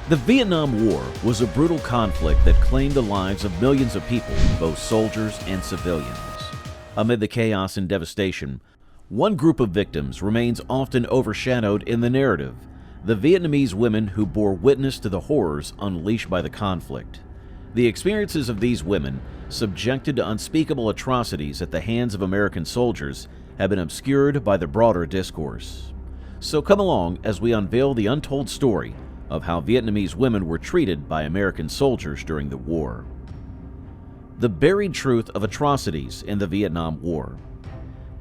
The Vietnam War was a brutal conflict that claimed the lives of millions of people, both soldiers and civilians. Amid the chaos and devastation, one group of victims remains often overshadowed in the narrative: the Vietnamese women who bore witness to the horrors unleashed by the conflict. The experiences of these women, subjected to unspeakable atrocities at the hands of American soldiers, have been obscured by the broader discourse. So come along as we unveil the untold story of how Vietnamese women were treated by American soldiers during the war. The buried truth of atrocities in the Vietnam War.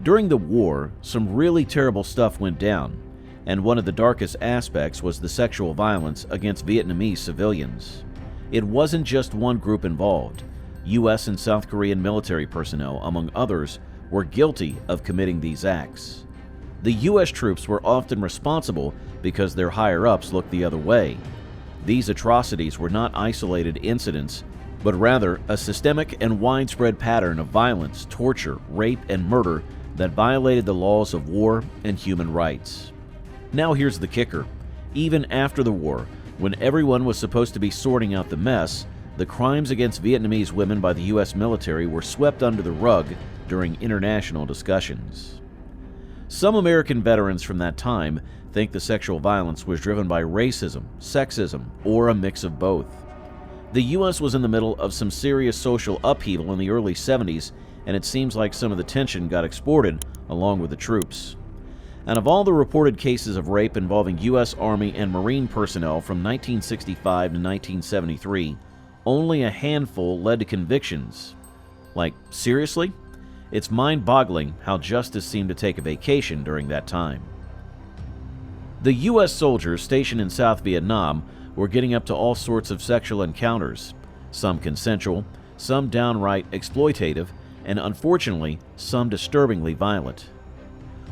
During the war, some really terrible stuff went down, and one of the darkest aspects was the sexual violence against Vietnamese civilians. It wasn't just one group involved. U.S. and South Korean military personnel, among others, were guilty of committing these acts. The U.S. troops were often responsible because their higher-ups looked the other way. These atrocities were not isolated incidents, but rather a systemic and widespread pattern of violence, torture, rape, and murder that violated the laws of war and human rights. Now here's the kicker. Even after the war, when everyone was supposed to be sorting out the mess, the crimes against Vietnamese women by the U.S. military were swept under the rug during international discussions. Some American veterans from that time think the sexual violence was driven by racism, sexism, or a mix of both. The U.S. was in the middle of some serious social upheaval in the early 70s, and it seems like some of the tension got exported along with the troops. And of all the reported cases of rape involving U.S. Army and Marine personnel from 1965 to 1973, only a handful led to convictions. Like, seriously? It's mind-boggling how justice seemed to take a vacation during that time. The U.S. soldiers stationed in South Vietnam were getting up to all sorts of sexual encounters, some consensual, some downright exploitative, and unfortunately, some disturbingly violent.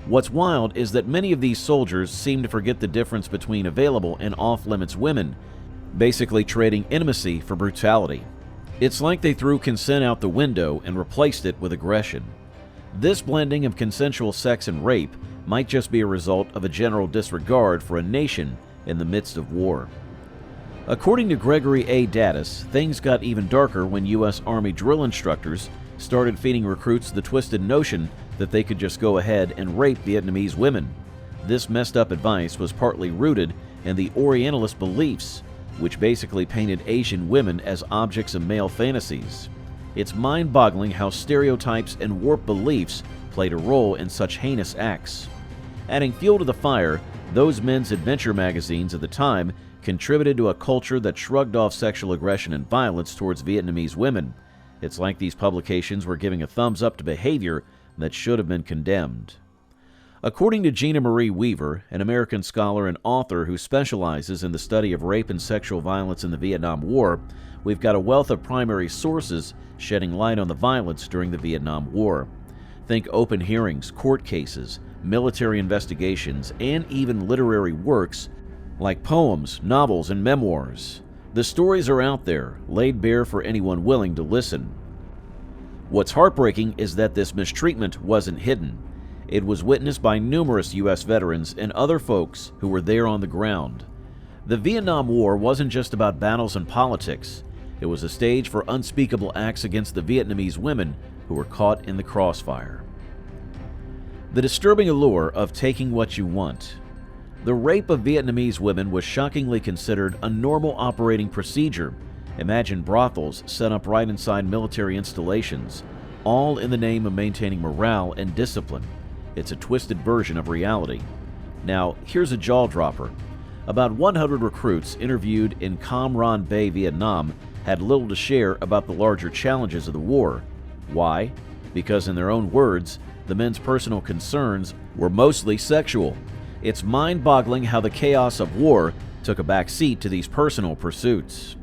What's wild is that many of these soldiers seem to forget the difference between available and off-limits women, basically trading intimacy for brutality. It's like they threw consent out the window and replaced it with aggression. This blending of consensual sex and rape might just be a result of a general disregard for a nation in the midst of war. According to Gregory A. Daddis, things got even darker when U.S. Army drill instructors started feeding recruits the twisted notion that they could just go ahead and rape Vietnamese women. This messed up advice was partly rooted in the Orientalist beliefs, which basically painted Asian women as objects of male fantasies. It's mind-boggling how stereotypes and warped beliefs played a role in such heinous acts. Adding fuel to the fire, those men's adventure magazines at the time contributed to a culture that shrugged off sexual aggression and violence towards Vietnamese women. It's like these publications were giving a thumbs up to behavior that should have been condemned. According to Gina Marie Weaver, an American scholar and author who specializes in the study of rape and sexual violence in the Vietnam War, we've got a wealth of primary sources shedding light on the violence during the Vietnam War. Think open hearings, court cases, military investigations, and even literary works like poems, novels, and memoirs. The stories are out there, laid bare for anyone willing to listen. What's heartbreaking is that this mistreatment wasn't hidden. It was witnessed by numerous U.S. veterans and other folks who were there on the ground. The Vietnam War wasn't just about battles and politics. It was a stage for unspeakable acts against the Vietnamese women who were caught in the crossfire. The disturbing allure of taking what you want. The rape of Vietnamese women was shockingly considered a normal operating procedure. Imagine brothels set up right inside military installations, all in the name of maintaining morale and discipline. It's a twisted version of reality. Now, here's a jaw-dropper. About 100 recruits interviewed in Cam Ranh Bay, Vietnam, had little to share about the larger challenges of the war. Why? Because in their own words, the men's personal concerns were mostly sexual. It's mind-boggling how the chaos of war took a back seat to these personal pursuits.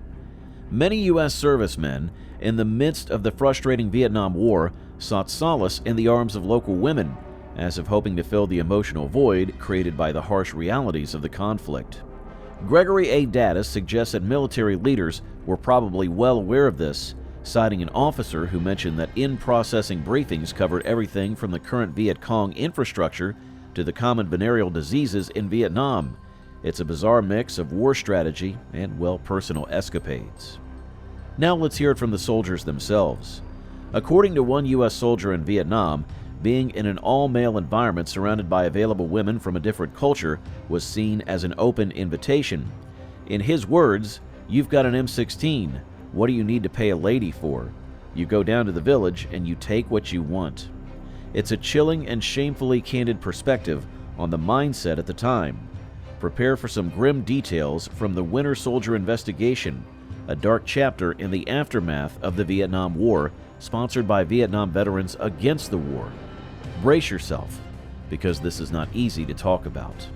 Many U.S. servicemen, in the midst of the frustrating Vietnam War, sought solace in the arms of local women, as if hoping to fill the emotional void created by the harsh realities of the conflict. Gregory A. Daddis suggests that military leaders were probably well aware of this, citing an officer who mentioned that in-processing briefings covered everything from the current Viet Cong infrastructure to the common venereal diseases in Vietnam. It's a bizarre mix of war strategy and, well, personal escapades. Now let's hear it from the soldiers themselves. According to one U.S. soldier in Vietnam, being in an all-male environment surrounded by available women from a different culture was seen as an open invitation. In his words, "You've got an M16. What do you need to pay a lady for? You go down to the village and you take what you want." It's a chilling and shamefully candid perspective on the mindset at the time. Prepare for some grim details from the Winter Soldier investigation, a dark chapter in the aftermath of the Vietnam War, sponsored by Vietnam Veterans Against the War. Brace yourself, because this is not easy to talk about.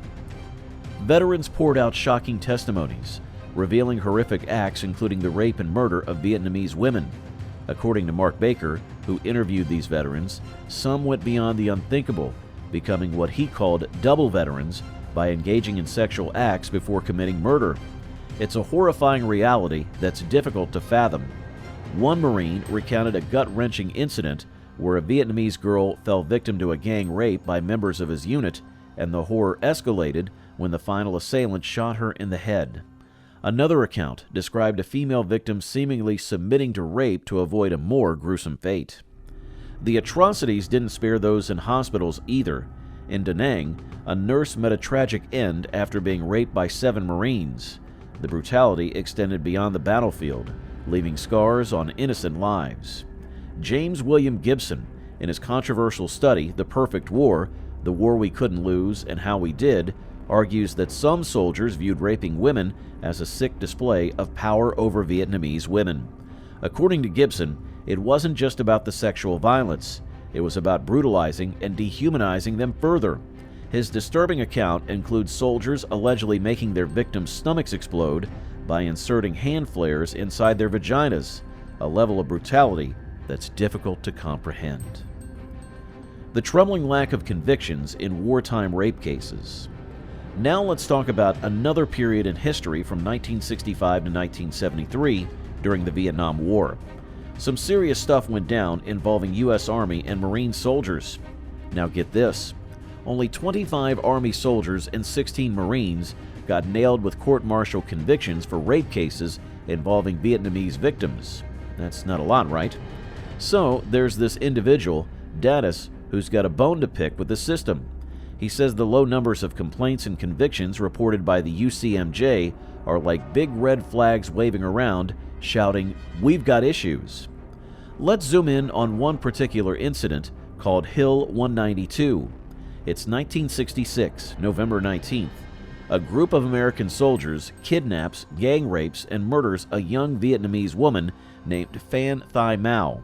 Veterans poured out shocking testimonies, revealing horrific acts including the rape and murder of Vietnamese women. According to Mark Baker, who interviewed these veterans, some went beyond the unthinkable, becoming what he called double veterans by engaging in sexual acts before committing murder. It's a horrifying reality that's difficult to fathom. One Marine recounted a gut-wrenching incident where a Vietnamese girl fell victim to a gang rape by members of his unit, and the horror escalated when the final assailant shot her in the head. Another account described a female victim seemingly submitting to rape to avoid a more gruesome fate. The atrocities didn't spare those in hospitals either. In Da Nang, a nurse met a tragic end after being raped by 7 Marines. The brutality extended beyond the battlefield, leaving scars on innocent lives. James William Gibson, in his controversial study, The Perfect War, The War We Couldn't Lose and How We Did, argues that some soldiers viewed raping women as a sick display of power over Vietnamese women. According to Gibson, it wasn't just about the sexual violence. It was about brutalizing and dehumanizing them further. His disturbing account includes soldiers allegedly making their victims' stomachs explode by inserting hand flares inside their vaginas, a level of brutality that's difficult to comprehend. The troubling lack of convictions in wartime rape cases. Now let's talk about another period in history from 1965 to 1973 during the Vietnam War. Some serious stuff went down involving U.S. Army and Marine soldiers. Now get this, only 25 Army soldiers and 16 Marines got nailed with court-martial convictions for rape cases involving Vietnamese victims. That's not a lot, right? So there's this individual, Datus, who's got a bone to pick with the system. He says the low numbers of complaints and convictions reported by the UCMJ are like big red flags waving around, shouting, "We've got issues." Let's zoom in on one particular incident called Hill 192. It's 1966, November 19th. A group of American soldiers kidnaps, gang rapes, and murders a young Vietnamese woman named Phan Thai Mao.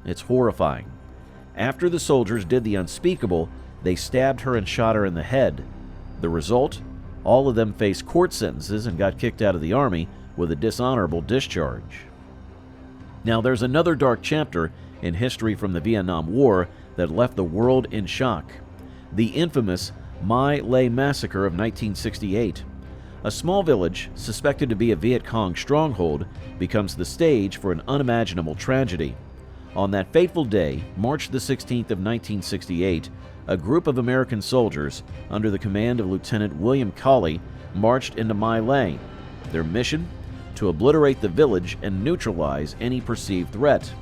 It's horrifying. After the soldiers did the unspeakable, they stabbed her and shot her in the head. The result? All of them faced court sentences and got kicked out of the Army with a dishonorable discharge. Now there's another dark chapter in history from the Vietnam War that left the world in shock. The infamous My Lai massacre of 1968. A small village, suspected to be a Viet Cong stronghold, becomes the stage for an unimaginable tragedy. On that fateful day, March the 16th of 1968, a group of American soldiers, under the command of Lieutenant William Cawley, marched into My Lai. Their mission? To obliterate the village and neutralize any perceived threat.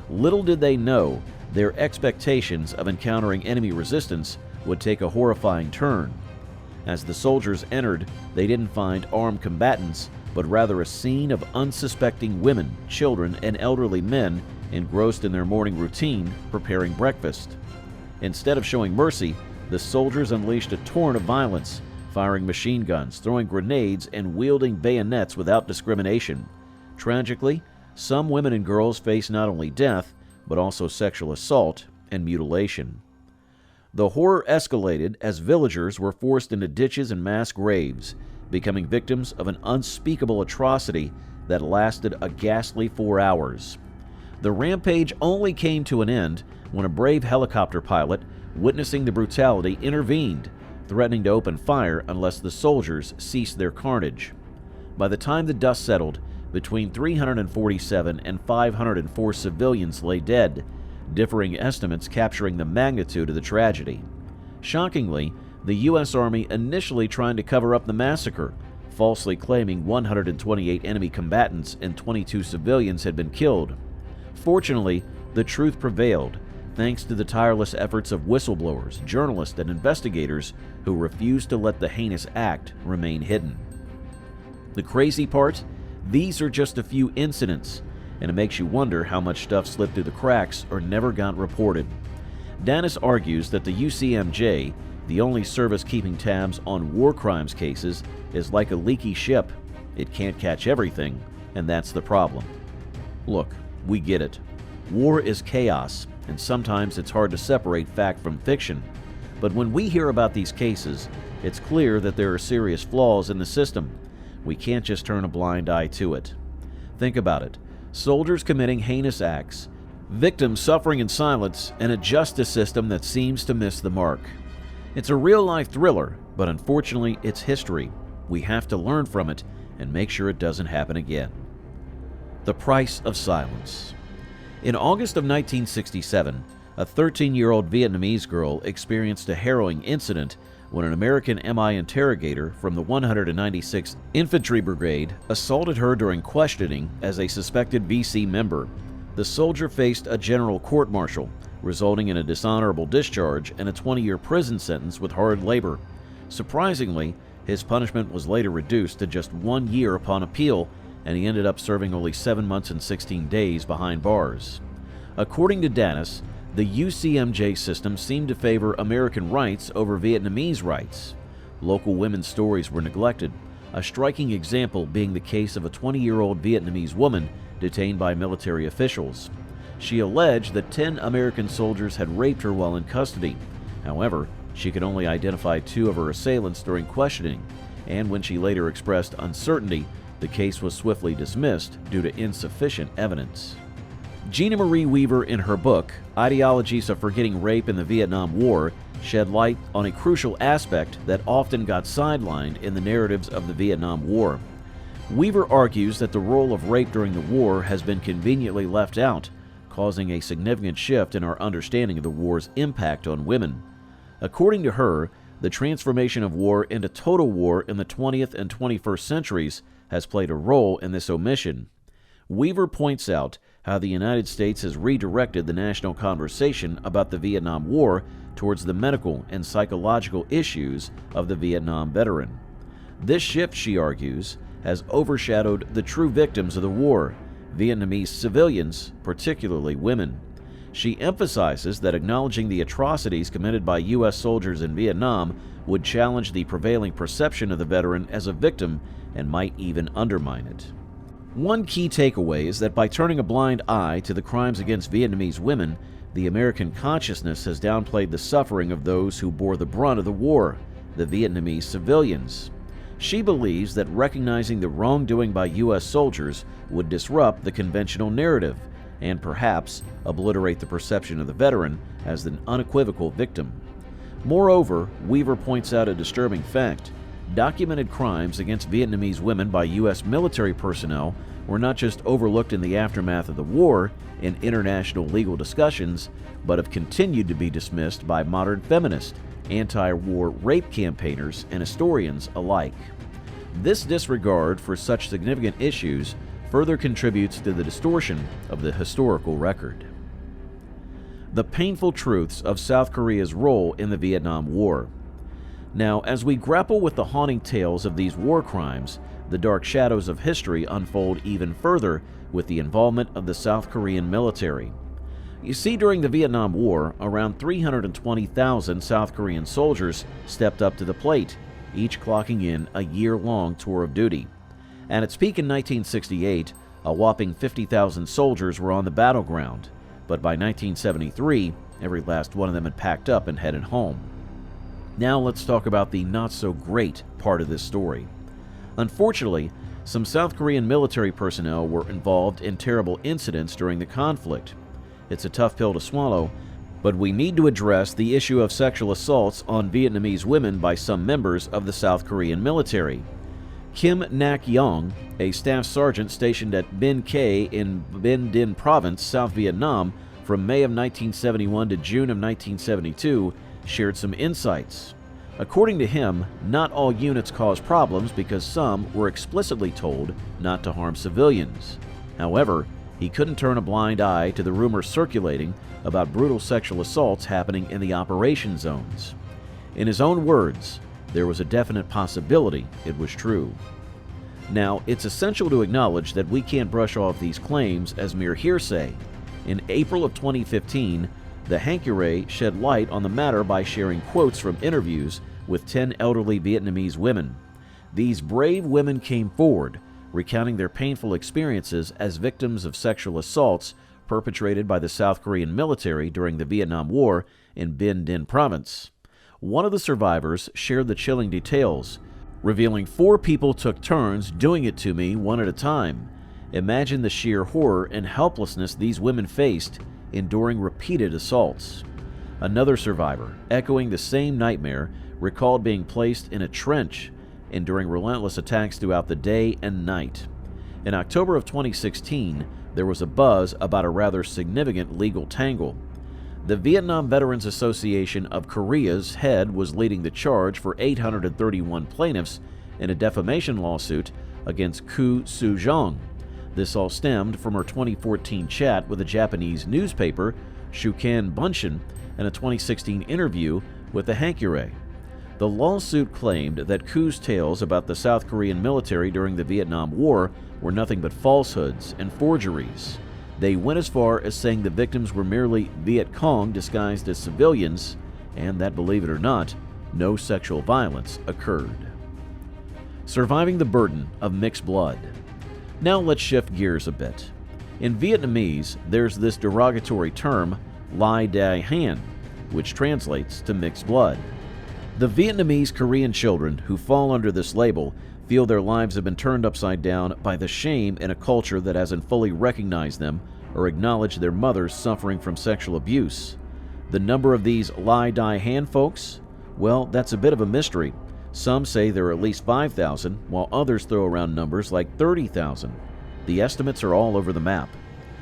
Little did they know, their expectations of encountering enemy resistance would take a horrifying turn. As the soldiers entered, they didn't find armed combatants, but rather a scene of unsuspecting women, children, and elderly men engrossed in their morning routine, preparing breakfast. Instead of showing mercy, the soldiers unleashed a torrent of violence, firing machine guns, throwing grenades, and wielding bayonets without discrimination. Tragically, some women and girls faced not only death, but also sexual assault and mutilation. The horror escalated as villagers were forced into ditches and mass graves, becoming victims of an unspeakable atrocity that lasted a ghastly 4 hours. The rampage only came to an end when a brave helicopter pilot, witnessing the brutality, intervened, threatening to open fire unless the soldiers ceased their carnage. By the time the dust settled, between 347 and 504 civilians lay dead, differing estimates capturing the magnitude of the tragedy. Shockingly, the U.S. Army initially trying to cover up the massacre, falsely claiming 128 enemy combatants and 22 civilians had been killed. Fortunately, the truth prevailed, thanks to the tireless efforts of whistleblowers, journalists, and investigators who refused to let the heinous act remain hidden. The crazy part? These are just a few incidents, and it makes you wonder how much stuff slipped through the cracks or never got reported. Danis argues that the UCMJ, the only service keeping tabs on war crimes cases, is like a leaky ship. It can't catch everything, and that's the problem. Look, we get it. War is chaos, and sometimes it's hard to separate fact from fiction. But when we hear about these cases, it's clear that there are serious flaws in the system. We can't just turn a blind eye to it. Think about it. Soldiers committing heinous acts, victims suffering in silence, and a justice system that seems to miss the mark. It's a real-life thriller, but unfortunately it's history. We have to learn from it and make sure it doesn't happen again. The price of silence. In August of 1967, a 13-year-old Vietnamese girl experienced a harrowing incident when an American MI interrogator from the 196th Infantry Brigade assaulted her during questioning as a suspected VC member. The soldier faced a general court-martial, resulting in a dishonorable discharge and a 20-year prison sentence with hard labor. Surprisingly, his punishment was later reduced to just 1 year upon appeal, and he ended up serving only 7 months and 16 days behind bars. According to Danis, the UCMJ system seemed to favor American rights over Vietnamese rights. Local women's stories were neglected, a striking example being the case of a 20-year-old Vietnamese woman detained by military officials. She alleged that 10 American soldiers had raped her while in custody. However, she could only identify 2 of her assailants during questioning, and when she later expressed uncertainty, the case was swiftly dismissed due to insufficient evidence. Gina Marie Weaver, in her book, Ideologies of Forgetting Rape in the Vietnam War, shed light on a crucial aspect that often got sidelined in the narratives of the Vietnam War. Weaver argues that the role of rape during the war has been conveniently left out, causing a significant shift in our understanding of the war's impact on women. According to her, the transformation of war into total war in the 20th and 21st centuries has played a role in this omission. Weaver points out how the United States has redirected the national conversation about the Vietnam War towards the medical and psychological issues of the Vietnam veteran. This shift, she argues, has overshadowed the true victims of the war, Vietnamese civilians, particularly women. She emphasizes that acknowledging the atrocities committed by U.S. soldiers in Vietnam would challenge the prevailing perception of the veteran as a victim and might even undermine it. One key takeaway is that by turning a blind eye to the crimes against Vietnamese women, the American consciousness has downplayed the suffering of those who bore the brunt of the war, the Vietnamese civilians. She believes that recognizing the wrongdoing by U.S. soldiers would disrupt the conventional narrative and perhaps obliterate the perception of the veteran as an unequivocal victim. Moreover, Weaver points out a disturbing fact. Documented crimes against Vietnamese women by U.S. military personnel were not just overlooked in the aftermath of the war in international legal discussions, but have continued to be dismissed by modern feminists, anti-war rape campaigners, and historians alike. This disregard for such significant issues further contributes to the distortion of the historical record. The painful truths of South Korea's role in the Vietnam War. Now, as we grapple with the haunting tales of these war crimes, the dark shadows of history unfold even further with the involvement of the South Korean military. You see, during the Vietnam War, around 320,000 South Korean soldiers stepped up to the plate, each clocking in a year-long tour of duty. At its peak in 1968, a whopping 50,000 soldiers were on the battleground, but by 1973, every last one of them had packed up and headed home. Now let's talk about the not-so-great part of this story. Unfortunately, some South Korean military personnel were involved in terrible incidents during the conflict. It's a tough pill to swallow, but we need to address the issue of sexual assaults on Vietnamese women by some members of the South Korean military. Kim Nak-yong, a staff sergeant stationed at Binh Kay in Binh Dinh Province, South Vietnam, from May of 1971 to June of 1972, shared some insights. According to him, not all units caused problems because some were explicitly told not to harm civilians. However, he couldn't turn a blind eye to the rumors circulating about brutal sexual assaults happening in the operation zones. In his own words, there was a definite possibility it was true. Now, it's essential to acknowledge that we can't brush off these claims as mere hearsay. In April of 2015, the Hankure shed light on the matter by sharing quotes from interviews with 10 elderly Vietnamese women. These brave women came forward, recounting their painful experiences as victims of sexual assaults perpetrated by the South Korean military during the Vietnam War in Binh Dinh province. One of the survivors shared the chilling details, revealing 4 people took turns doing it to me one at a time. Imagine the sheer horror and helplessness these women faced, enduring repeated assaults. Another survivor, echoing the same nightmare, recalled being placed in a trench, enduring relentless attacks throughout the day and night. In October of 2016, there was a buzz about a rather significant legal tangle. The Vietnam Veterans Association of Korea's head was leading the charge for 831 plaintiffs in a defamation lawsuit against Koo Soo-jong. This all stemmed from her 2014 chat with a Japanese newspaper, Shukan Bunshin, and a 2016 interview with the Hankure. The lawsuit claimed that Koo's tales about the South Korean military during the Vietnam War were nothing but falsehoods and forgeries. They went as far as saying the victims were merely Viet Cong disguised as civilians, and that, believe it or not, no sexual violence occurred. Surviving the burden of mixed blood. Now let's shift gears a bit. In Vietnamese, there's this derogatory term, Lai Dai Han, which translates to mixed blood. The Vietnamese Korean children who fall under this label feel their lives have been turned upside down by the shame in a culture that hasn't fully recognized them or acknowledged their mothers suffering from sexual abuse. The number of these Lai Dai Han folks? Well, that's a bit of a mystery. Some say there are at least 5,000, while others throw around numbers like 30,000. The estimates are all over the map.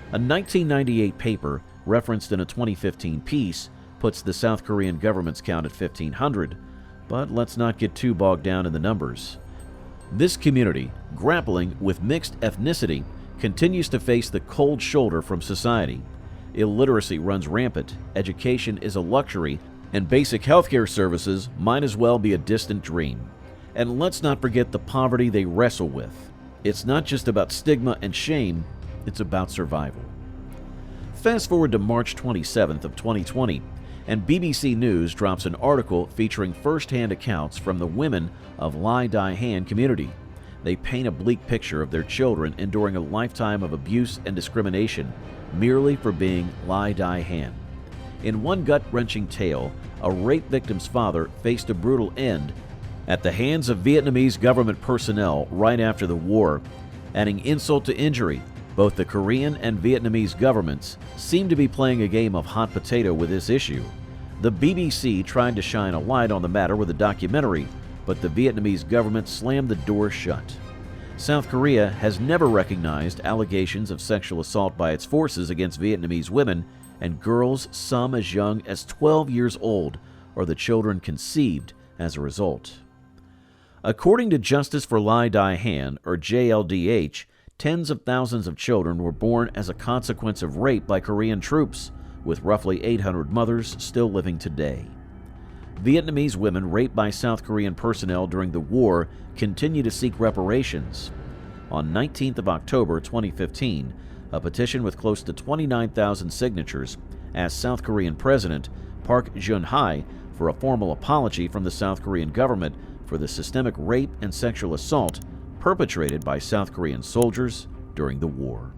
A 1998 paper, referenced in a 2015 piece, puts the South Korean government's count at 1,500, but let's not get too bogged down in the numbers. This community, grappling with mixed ethnicity, continues to face the cold shoulder from society. Illiteracy runs rampant, education is a luxury, and basic healthcare services might as well be a distant dream. And let's not forget the poverty they wrestle with. It's not just about stigma and shame, it's about survival. Fast forward to March 27th of 2020, and BBC News drops an article featuring first-hand accounts from the women of Lai Dai Han community. They paint a bleak picture of their children enduring a lifetime of abuse and discrimination merely for being Lai Dai Han. In one gut-wrenching tale, a rape victim's father faced a brutal end at the hands of Vietnamese government personnel right after the war. Adding insult to injury, both the Korean and Vietnamese governments seem to be playing a game of hot potato with this issue. The BBC tried to shine a light on the matter with a documentary, but the Vietnamese government slammed the door shut. South Korea has never recognized allegations of sexual assault by its forces against Vietnamese women and girls, some as young as 12 years old, or the children conceived as a result. According to Justice for Lai Dai Han, or JLDH, tens of thousands of children were born as a consequence of rape by Korean troops, with roughly 800 mothers still living today. Vietnamese women raped by South Korean personnel during the war continue to seek reparations. On 19th of October 2015, a petition with close to 29,000 signatures asked South Korean President Park Geun-hye for a formal apology from the South Korean government for the systemic rape and sexual assault perpetrated by South Korean soldiers during the war.